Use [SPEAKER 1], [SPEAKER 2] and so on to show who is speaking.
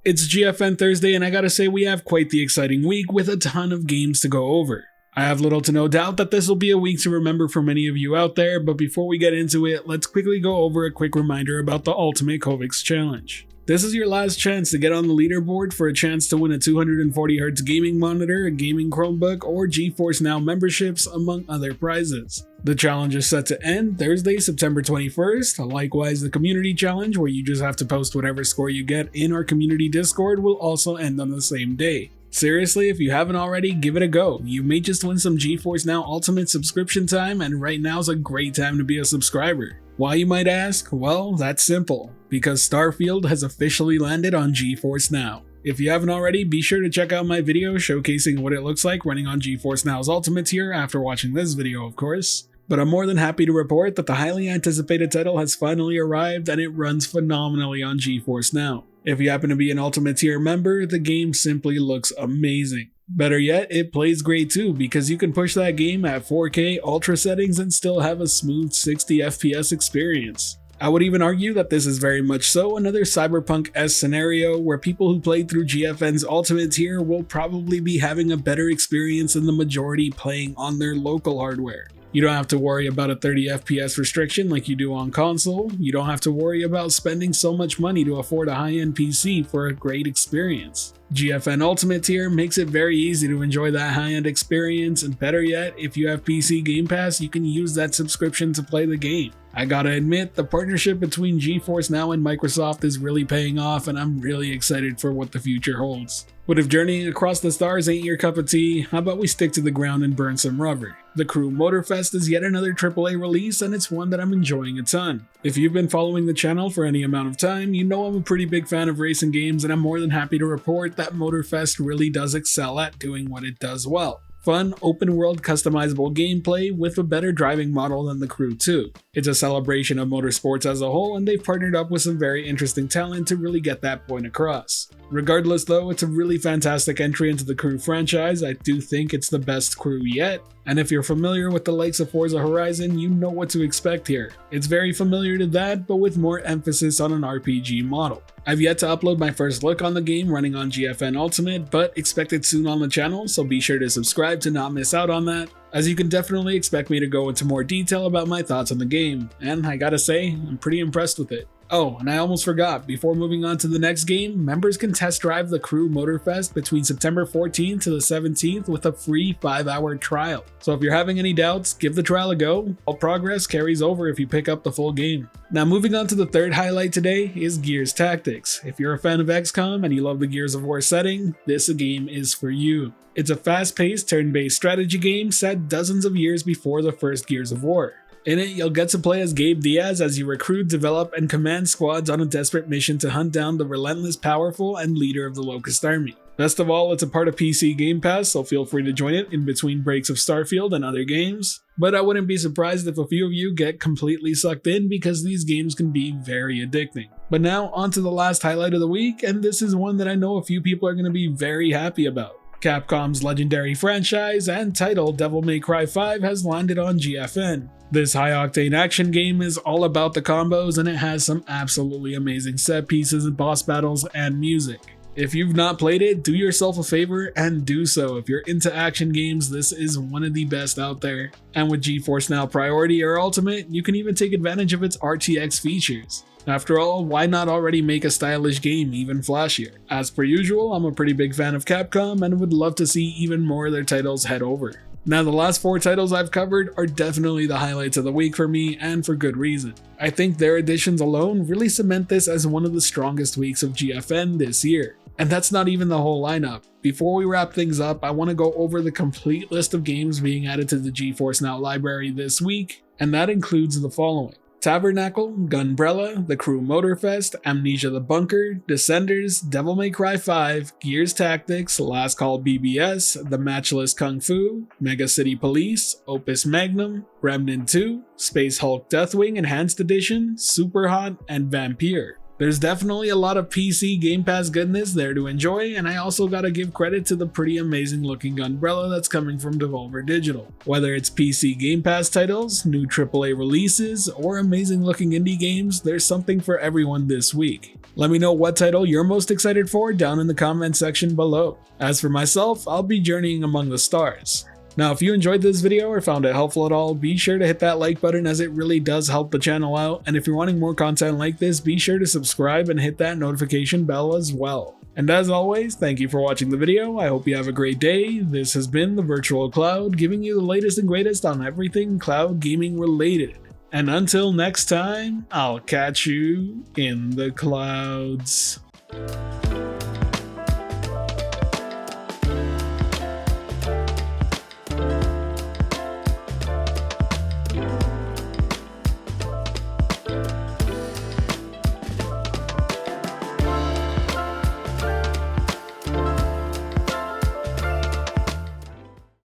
[SPEAKER 1] It's GFN Thursday, and I gotta say we have quite the exciting week with a ton of games to go over. I have little to no doubt that this will be a week to remember for many of you out there, but before we get into it, let's quickly go over a quick reminder about the Ultimate Kovaaks Challenge. This is your last chance to get on the leaderboard for a chance to win a 240Hz gaming monitor, a gaming Chromebook, or GeForce NOW memberships, among other prizes. The challenge is set to end Thursday, September 21st. Likewise, the community challenge, where you just have to post whatever score you get in our community Discord, will also end on the same day. Seriously, if you haven't already, give it a go. You may just win some GeForce NOW Ultimate subscription time, and right now is a great time to be a subscriber. Why, you might ask? Well, that's simple. Because Starfield has officially landed on GeForce NOW. If you haven't already, be sure to check out my video showcasing what it looks like running on GeForce NOW's Ultimate tier after watching this video, of course. But I'm more than happy to report that the highly anticipated title has finally arrived and it runs phenomenally on GeForce NOW. If you happen to be an Ultimate tier member, the game simply looks amazing. Better yet, it plays great too, because you can push that game at 4K Ultra settings and still have a smooth 60 FPS experience. I would even argue that this is very much so another Cyberpunk-esque scenario where people who played through GFN's Ultimate tier will probably be having a better experience than the majority playing on their local hardware. You don't have to worry about a 30 FPS restriction like you do on console. You don't have to worry about spending so much money to afford a high-end PC for a great experience. GFN Ultimate tier makes it very easy to enjoy that high-end experience, and better yet, if you have PC Game Pass, you can use that subscription to play the game. I gotta admit, the partnership between GeForce NOW and Microsoft is really paying off, and I'm really excited for what the future holds. But if journeying across the stars ain't your cup of tea, how about we stick to the ground and burn some rubber? The Crew Motorfest is yet another AAA release, and it's one that I'm enjoying a ton. If you've been following the channel for any amount of time, you know I'm a pretty big fan of racing games, and I'm more than happy to report that Motorfest really does excel at doing what it does well. Fun, open-world customizable gameplay with a better driving model than the Crew 2. It's a celebration of motorsports as a whole, and they've partnered up with some very interesting talent to really get that point across. Regardless though, it's a really fantastic entry into the Crew franchise. I do think it's the best Crew yet, and if you're familiar with the likes of Forza Horizon, you know what to expect here. It's very familiar to that, but with more emphasis on an RPG model. I've yet to upload my first look on the game running on GFN Ultimate, but expect it soon on the channel, so be sure to subscribe to not miss out on that, as you can definitely expect me to go into more detail about my thoughts on the game, and I gotta say, I'm pretty impressed with it. Oh, and I almost forgot, before moving on to the next game, members can test drive the Crew Motorfest between September 14th to the 17th with a free 5-hour trial. So if you're having any doubts, give the trial a go. All progress carries over if you pick up the full game. Now moving on to the third highlight today is Gears Tactics. If you're a fan of XCOM and you love the Gears of War setting, this game is for you. It's a fast-paced, turn-based strategy game set dozens of years before the first Gears of War. In it, you'll get to play as Gabe Diaz as you recruit, develop, and command squads on a desperate mission to hunt down the relentless, powerful, and leader of the Locust Army. Best of all, it's a part of PC Game Pass, so feel free to join it in between breaks of Starfield and other games. But I wouldn't be surprised if a few of you get completely sucked in, because these games can be very addicting. But now, on to the last highlight of the week, and this is one that I know a few people are going to be very happy about. Capcom's legendary franchise and title Devil May Cry 5 has landed on GFN. This high-octane action game is all about the combos, and it has some absolutely amazing set pieces and boss battles and music. If you've not played it, do yourself a favor and do so. If you're into action games, this is one of the best out there. And with GeForce NOW Priority or Ultimate, you can even take advantage of its RTX features. After all, why not already make a stylish game even flashier? As per usual, I'm a pretty big fan of Capcom and would love to see even more of their titles head over. Now, the last 4 titles I've covered are definitely the highlights of the week for me, and for good reason. I think their additions alone really cement this as one of the strongest weeks of GFN this year. And that's not even the whole lineup. Before we wrap things up, I want to go over the complete list of games being added to the GeForce NOW library this week, and that includes the following: Tabernacle, Gunbrella, the Crew Motorfest, Amnesia the Bunker, Descenders, Devil May Cry 5, Gears Tactics, Last Call BBS, The Matchless Kung Fu, Mega City Police, Opus Magnum, Remnant 2, Space Hulk Deathwing Enhanced Edition, Super Hot, and Vampire. There's definitely a lot of PC Game Pass goodness there to enjoy, and I also gotta give credit to the pretty amazing looking umbrella that's coming from Devolver Digital. Whether it's PC Game Pass titles, new AAA releases, or amazing looking indie games, there's something for everyone this week. Let me know what title you're most excited for down in the comment section below. As for myself, I'll be journeying among the stars. Now, if you enjoyed this video or found it helpful at all, be sure to hit that like button as it really does help the channel out, and if you're wanting more content like this, be sure to subscribe and hit that notification bell as well. And as always, thank you for watching the video. I hope you have a great day. This has been the Virtual Cloud, giving you the latest and greatest on everything cloud gaming related. And until next time, I'll catch you in the clouds.